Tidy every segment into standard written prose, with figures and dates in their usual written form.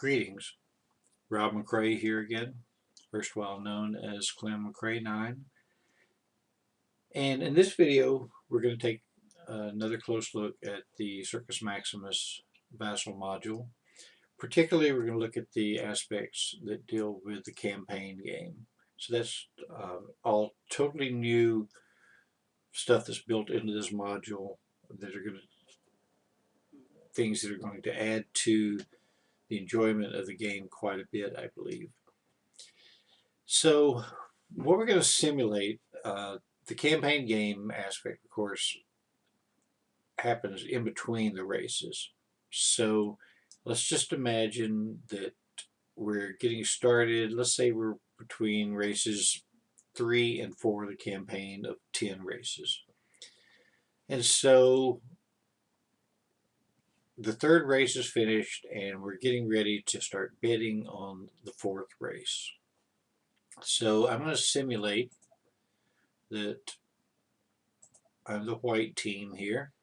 Greetings, Rob McCrae here again, erstwhile known as Clem McCrae 9. And in this video, we're going to take another close look at the Circus Maximus Vassal module. Particularly, we're going to look at the aspects that deal with the campaign game. So that's all totally new stuff that's built into this module that are going to things that are going to add to the enjoyment of the game quite a bit, I believe. So what we're going to simulate, the campaign game aspect, of course, happens in between the races. So let's just imagine that we're getting started. Let's say we're between races 3 and 4 of the campaign of 10 races. And so the third race is finished and we're getting ready to start bidding on the fourth race. So I'm going to simulate that I'm the white team here.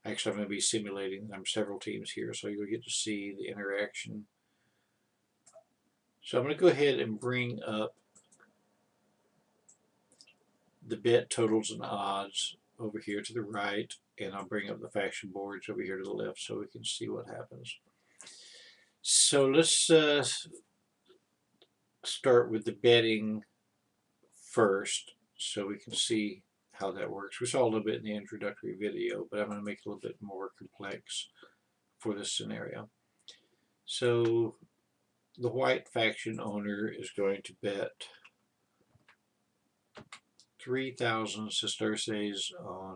Actually, I'm going to be simulating I'm several teams here, so you'll get to see the interaction. So I'm going to go ahead and bring up the bet totals and odds over here to the right, and I'll bring up the faction boards over here to the left so we can see what happens. So let's start with the betting first so we can see how that works. We saw a little bit in the introductory video, but I'm going to make it a little bit more complex for this scenario. So the white faction owner is going to bet 3,000 sesterces on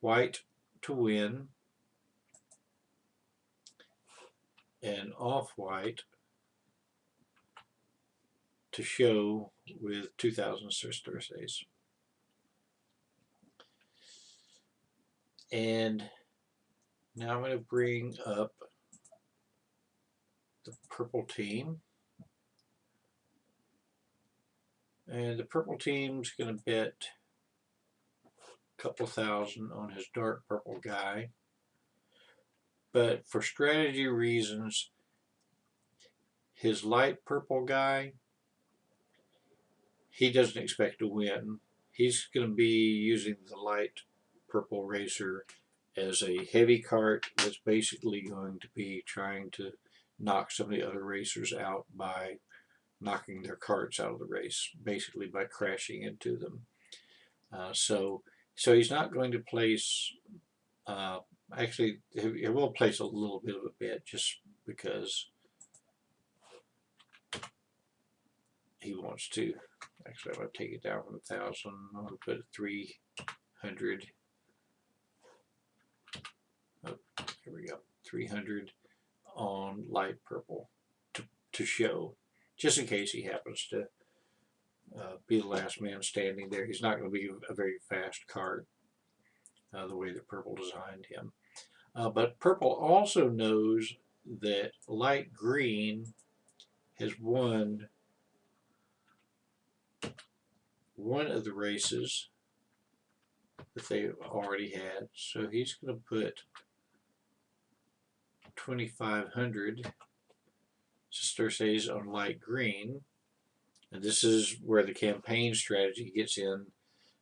white to win and off-white to show with 2,000 sesterces. And now I'm going to bring up the purple team. And the purple team's going to bet a couple thousand on his dark purple guy. But for strategy reasons, his light purple guy, he doesn't expect to win. He's going to be using the light purple racer as a heavy cart that's basically going to be trying to knock some of the other racers out by knocking their carts out of the race, basically by crashing into them. So he's not going to place, actually he will place a little bit of a bet just because he wants to. Actually, I'm going to take it down from 1,000. I'm going to put 300. Oh, here we go. 300 on light purple to show, just in case he happens to be the last man standing there. He's not going to be a very fast cart the way that purple designed him. But purple also knows that light green has won one of the races that they already had, so he's going to put 2,500 sesterces on light green, and this is where the campaign strategy gets in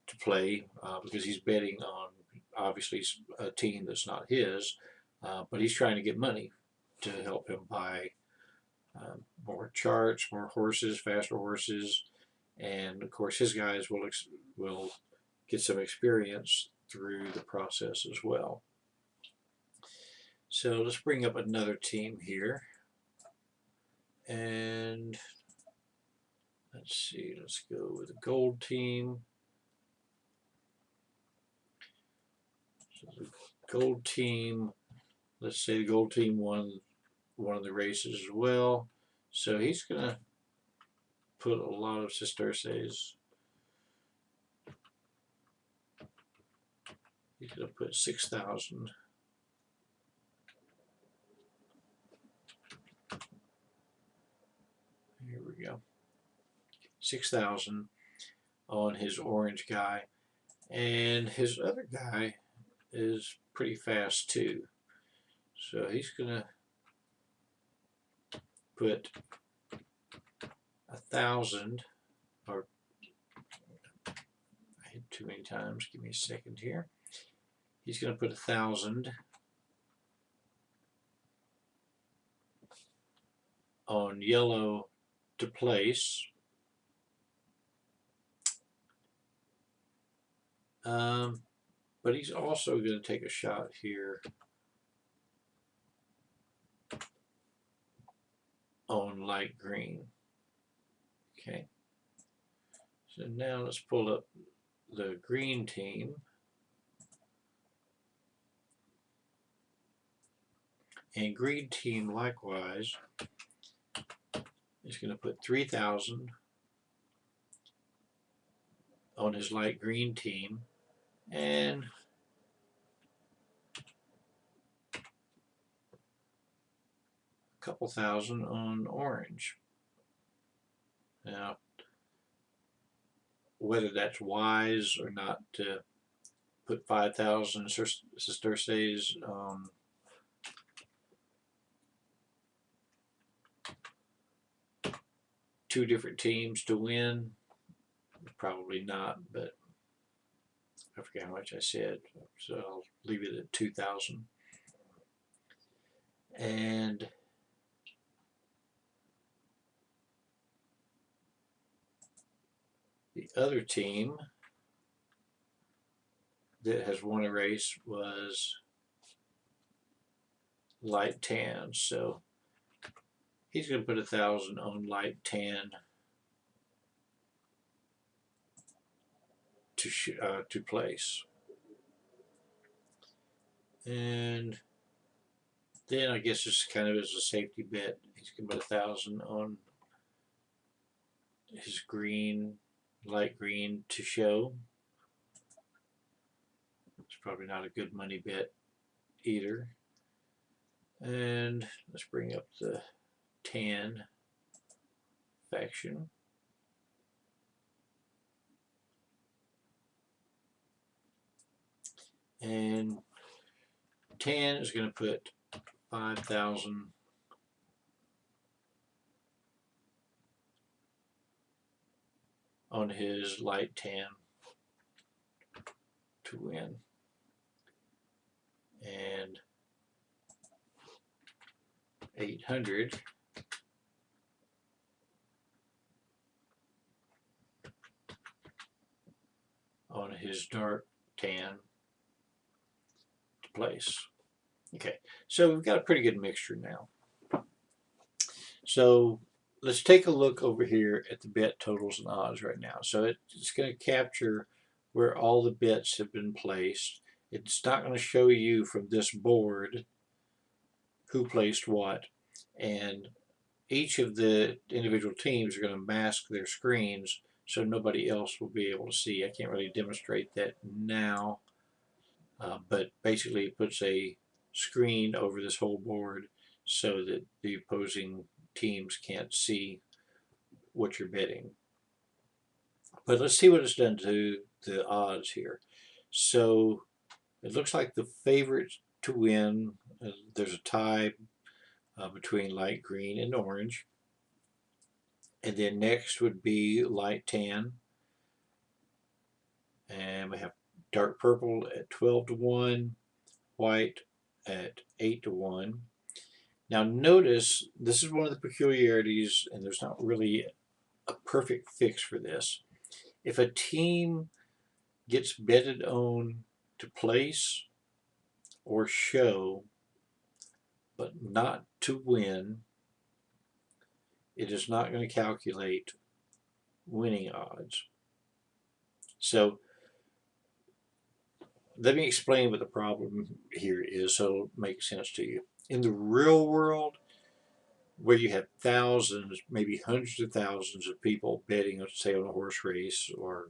to play, because he's betting on obviously a team that's not his, but he's trying to get money to help him buy more charts, more horses, faster horses, and of course his guys will get some experience through the process as well. So let's bring up another team here, and let's see, let's go with the gold team. So the gold team, let's say the gold team won one of the races as well, so he's going to put a lot of sesterces. He's going to put 6,000. Here we go. 6,000 on his orange guy, and his other guy is pretty fast too. So he's going to put 1,000, or I hit too many times, give me a second here. He's going to put 1,000 on yellow to place. But he's also going to take a shot here on light green. Okay. So now let's pull up the green team. And green team likewise is going to put 3,000 on his light green team and a couple thousand on orange. Now, whether that's wise or not to put 5,000 sesterces on two different teams to win, probably not, but I forget how much I said, so I'll leave it at 2,000. And the other team that has won a race was light tan, so he's going to put 1,000 on light tan to place. And then I guess just kind of as a safety bet, he's going to put 1,000 on his green, light green to show. It's probably not a good money bet either. And let's bring up the tan faction. And tan is going to put 5,000 on his light tan to win. And 800 on his dark tan to place. Okay, so we've got a pretty good mixture now. So let's take a look over here at the bet totals and odds right now. So it's going to capture where all the bets have been placed. It's not going to show you from this board who placed what, and each of the individual teams are going to mask their screens so nobody else will be able to see. I can't really demonstrate that now, but basically it puts a screen over this whole board so that the opposing teams can't see what you're betting. But let's see what it's done to the odds here. So it looks like the favorites to win, there's a tie between light green and orange. And then next would be light tan. And we have dark purple at 12 to 1, white at 8 to 1. Now notice, this is one of the peculiarities, and there's not really a perfect fix for this. If a team gets betted on to place or show, but not to win, it is not going to calculate winning odds. So let me explain what the problem here is so it'll make sense to you. In the real world, where you have thousands, maybe hundreds of thousands of people betting, say, on a horse race, or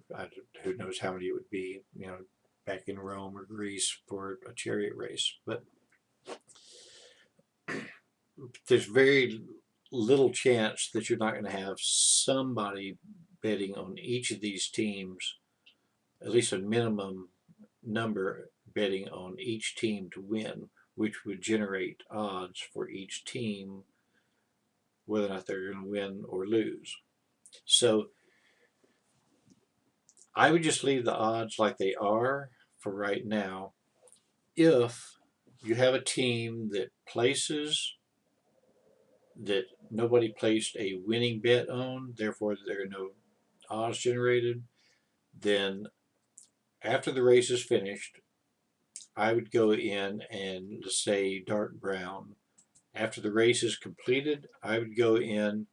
who knows how many it would be, back in Rome or Greece for a chariot race. But there's very little chance that you're not going to have somebody betting on each of these teams, at least a minimum number betting on each team to win, which would generate odds for each team whether or not they're going to win or lose. So I would just leave the odds like they are for right now. If you have a team that places that nobody placed a winning bet on, therefore there are no odds generated, then after the race is finished, I would go in and, let's say, dark brown. After the race is completed, I would go in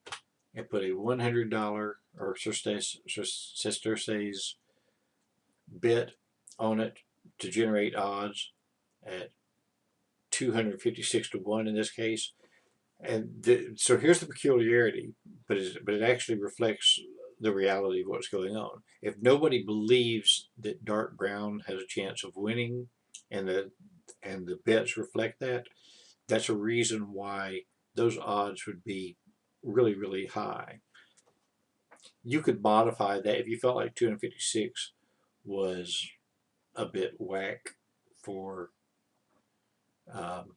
and put a $100 or sesterces bet on it to generate odds at 256 to 1 in this case. And so here's the peculiarity, but it actually reflects the reality of what's going on. If nobody believes that dark brown has a chance of winning, and the bets reflect that, that's a reason why those odds would be really, really high. You could modify that if you felt like 256 was a bit whack for um,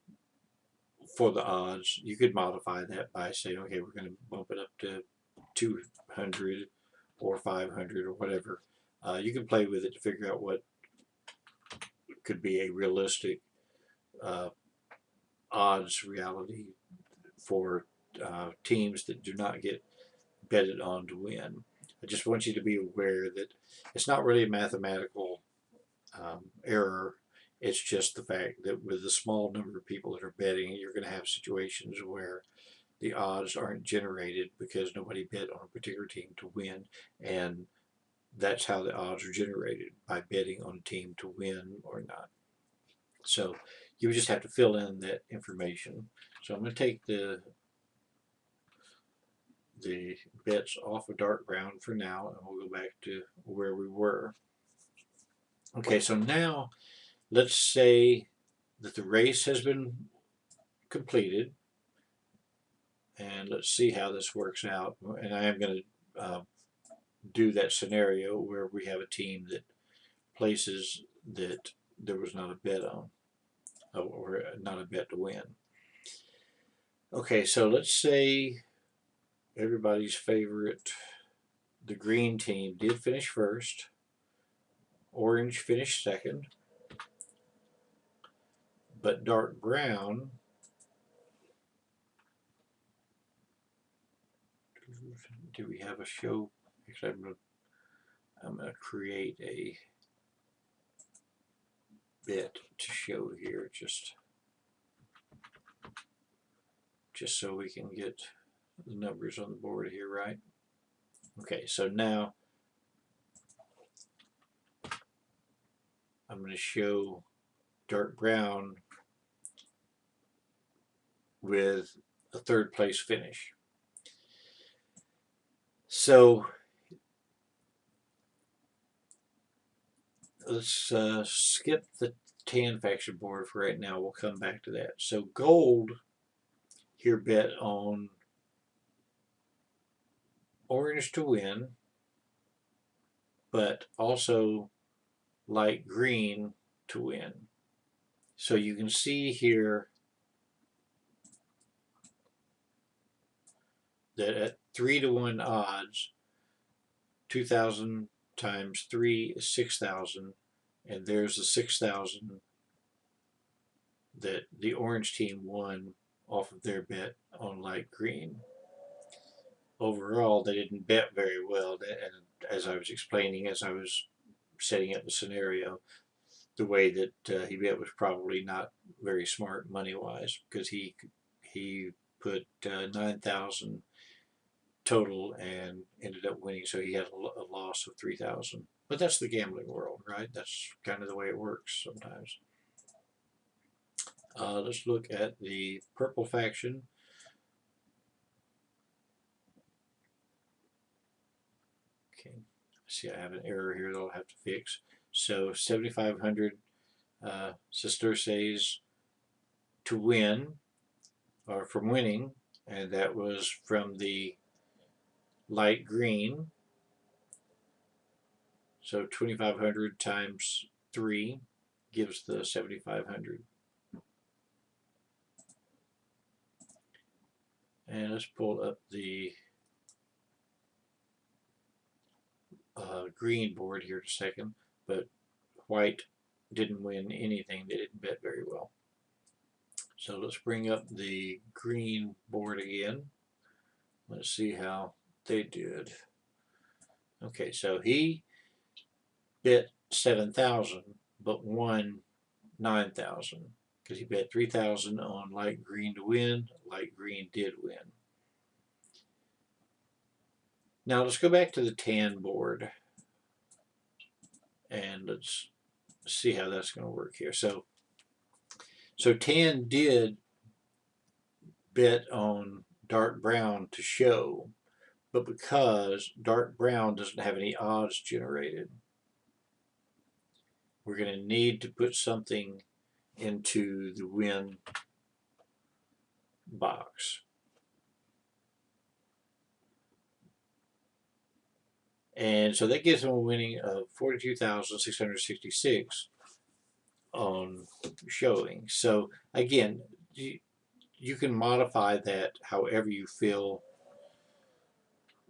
for the odds. You could modify that by saying, okay, we're going to bump it up to 200 or 500 or whatever. You can play with it to figure out what could be a realistic uh, odds reality for teams that do not get betted on to win. I just want you to be aware that it's not really a mathematical error. It's just the fact that with the small number of people that are betting, you're going to have situations where the odds aren't generated because nobody bet on a particular team to win, and that's how the odds are generated, by betting on a team to win or not. So you just have to fill in that information. So I'm going to take the bets off of dark brown for now, and we'll go back to where we were. Okay, so now let's say that the race has been completed, and let's see how this works out. And I am going to do that scenario where we have a team that places that there was not a bet on, or not a bet to win. Okay, so let's say everybody's favorite, the green team, did finish first, orange finished second, but dark brown do we have a show? Actually, I'm going to create a bet to show here, just so we can get the numbers on the board here, right? Okay, so now I'm going to show dark brown with a third place finish. So let's skip the tan faction board for right now. We'll come back to that. So gold here bet on orange to win, but also light green to win. So you can see here that at 3 to 1 odds, 2,000 times 3 is 6,000, and there's the 6,000 that the orange team won off of their bet on light green. Overall, they didn't bet very well, and as I was explaining, as I was setting up the scenario, the way that he bet was probably not very smart money-wise, because he put 9,000 total and ended up winning, so he had a loss of 3,000. But that's the gambling world, right? That's kind of the way it works sometimes. Let's look at the purple faction. Okay, see, I have an error here that I'll have to fix. So 7,500 sesterces to win, or from winning, and that was from the light green. So 2,500 times 3 gives the 7,500. And let's pull up the green board here in a second, but white didn't win anything. They didn't bet very well. So let's bring up the green board again. Let's see how they did. Okay, so he bet 7,000 but won 9,000 because he bet 3,000 on light green to win. Light green did win. Now let's go back to the tan board and let's see how that's going to work here. So tan did bet on dark brown to show, but because dark brown doesn't have any odds generated, we're going to need to put something into the win box. And so that gives them a winning of 42,666 on showing. So again, you can modify that however you feel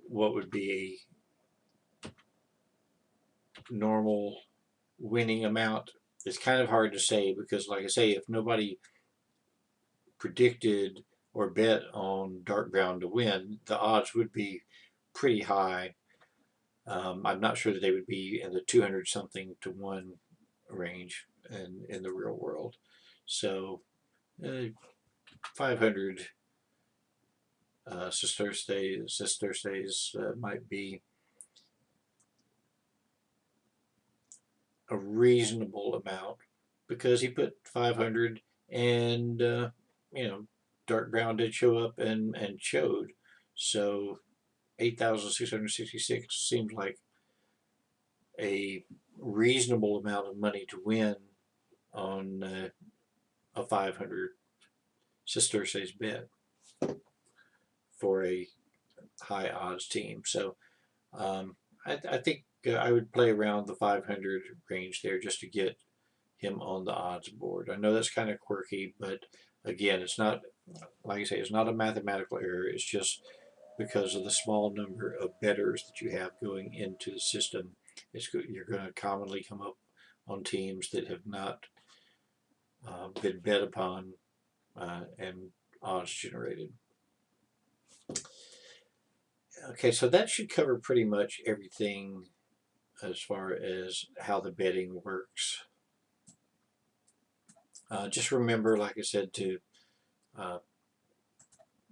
what would be a normal winning amount. It's kind of hard to say because, like I say, if nobody predicted or bet on dark brown to win, the odds would be pretty high. I'm not sure that they would be in the 200 something to 1 range in the real world. So 500 sesterces might be a reasonable amount because he put 500 and dark brown did show up and showed. So 8,666 seems like a reasonable amount of money to win on a 500 sesterces bet for a high odds team. So I think I would play around the 500 range there just to get him on the odds board. I know that's kind of quirky, but again, it's not, like I say, it's not a mathematical error. It's just because of the small number of bettors that you have going into the system. You're going to commonly come up on teams that have not been bet upon and odds generated. Okay, so that should cover pretty much everything as far as how the betting works. Just remember, like I said, to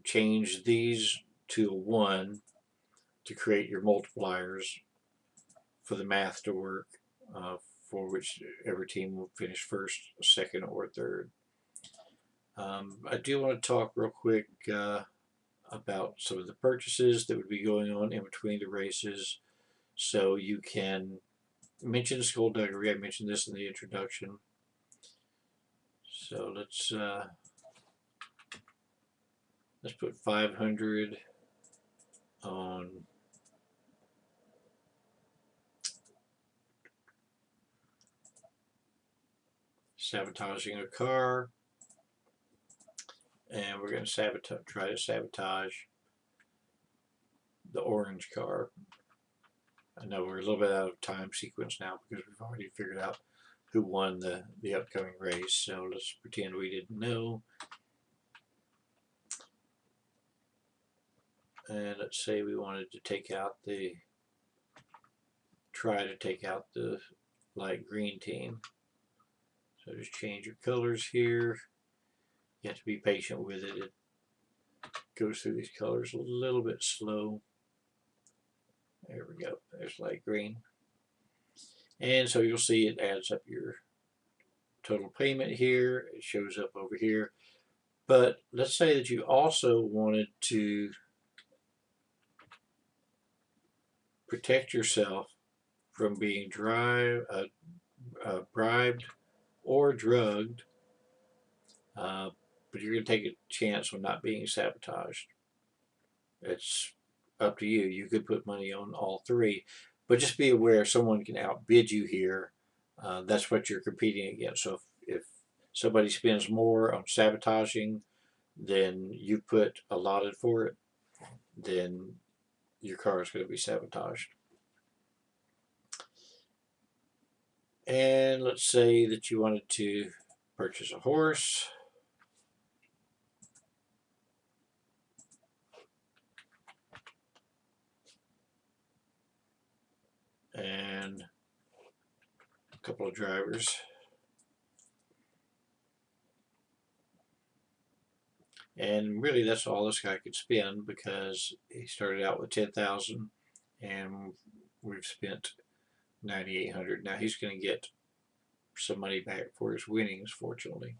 change these to a 1 to create your multipliers for the math to work, for whichever team will finish first, second, or third. I do want to talk real quick about some of the purchases that would be going on in between the races. So you can mention skullduggery. I mentioned this in the introduction. So let's put 500 on sabotaging a car, and we're going to try to sabotage the orange car. I know we're a little bit out of time sequence now because we've already figured out who won the upcoming race, so let's pretend we didn't know. And let's say we wanted to try to take out the light green team. So just change your colors here. You have to be patient with it. It goes through these colors a little bit slow. There we go. There's light green. And so you'll see it adds up your total payment here. It shows up over here. But let's say that you also wanted to protect yourself from being bribed or drugged, but you're going to take a chance on not being sabotaged. It's up to you. You could put money on all 3, but just be aware someone can outbid you here. That's what you're competing against. So if somebody spends more on sabotaging then you put allotted for it, then your car is going to be sabotaged. And let's say that you wanted to purchase a horse. And a couple of drivers. And really that's all this guy could spend, because he started out with 10,000 and we've spent 9,800. Now he's going to get some money back for his winnings, fortunately.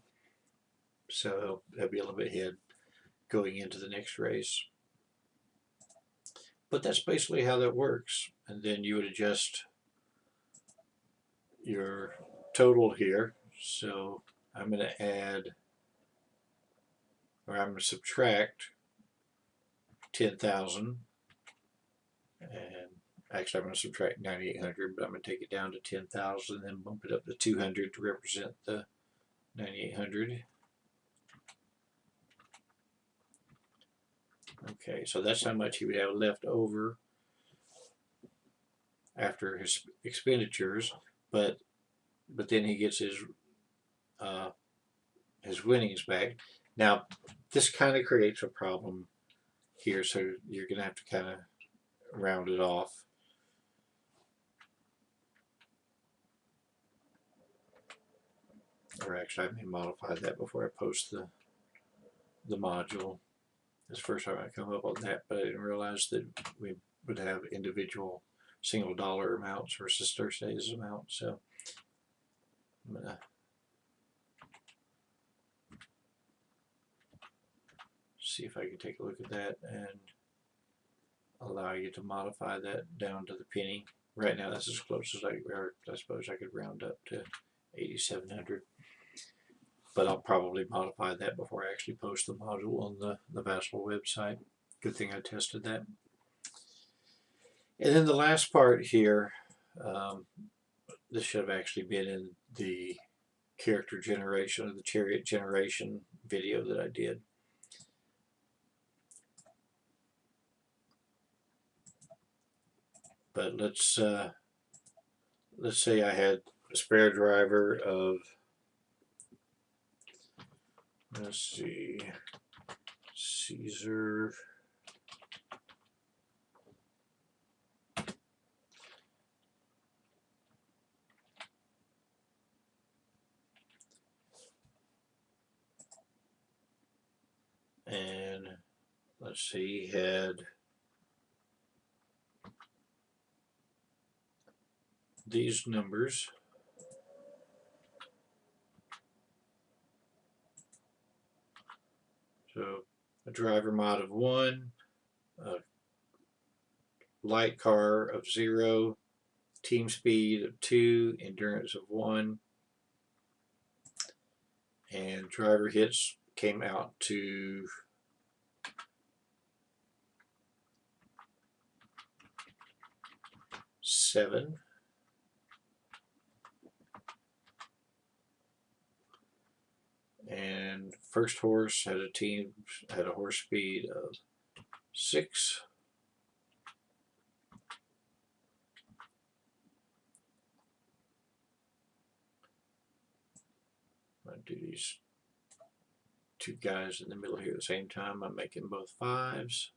So he'll be a little bit ahead going into the next race. But that's basically how that works. And then you would adjust your total here. So I'm going to add, or I'm going to subtract 10,000, and actually I'm going to subtract 9,800, but I'm going to take it down to 10,000 and then bump it up to 200 to represent the 9,800. Okay, so that's how much he would have left over after his expenditures, but then he gets his winnings back. Now this kind of creates a problem here, so you're going to have to kind of round it off. Or actually I may modify that before I post the module. It's the first time I come up on that, but I didn't realize that we would have individual single dollar amounts versus Thursday's amount. So I'm going to see if I can take a look at that and allow you to modify that down to the penny. Right now that's as close as I suppose I could round up to 8,700. But I'll probably modify that before I actually post the module on the Vassal website. Good thing I tested that. And then the last part here, this should have actually been in the character generation, or the chariot generation video that I did. But let's say I had a spare driver of, let's see, Caesar. And let's see, he had these numbers. So a driver mod of 1, a light car of 0, team speed of 2, endurance of 1, and driver hits came out to 7. And first horse had a horse speed of 6. I'm going to do these two guys in the middle here at the same time. I'm making both 5s.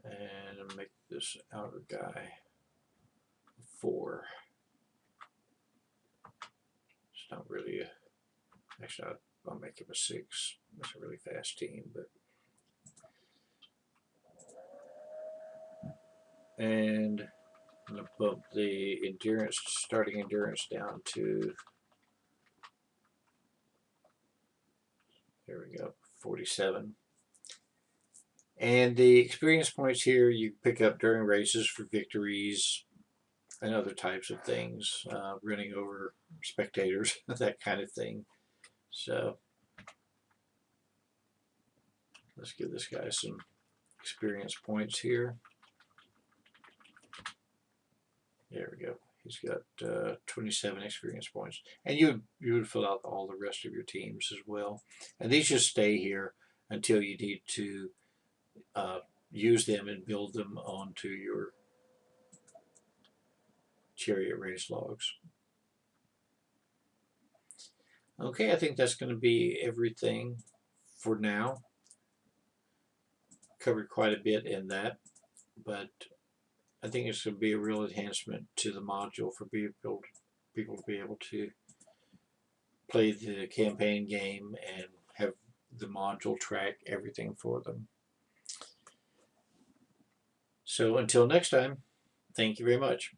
And I'll make this outer guy 4. It's not really a, actually I'll make him a 6. It's a really fast team, but. And I'm going to bump the endurance, starting endurance down to, there we go, 47. And the experience points here you pick up during races for victories and other types of things, running over spectators, that kind of thing. So let's give this guy some experience points here. There we go. He's got 27 experience points. And you would fill out all the rest of your teams as well. And these just stay here until you need to use them and build them onto your chariot race logs. Okay, I think that's going to be everything for now. Covered quite a bit in that, but I think it's going to be a real enhancement to the module for people to be able to play the campaign game and have the module track everything for them. So until next time, thank you very much.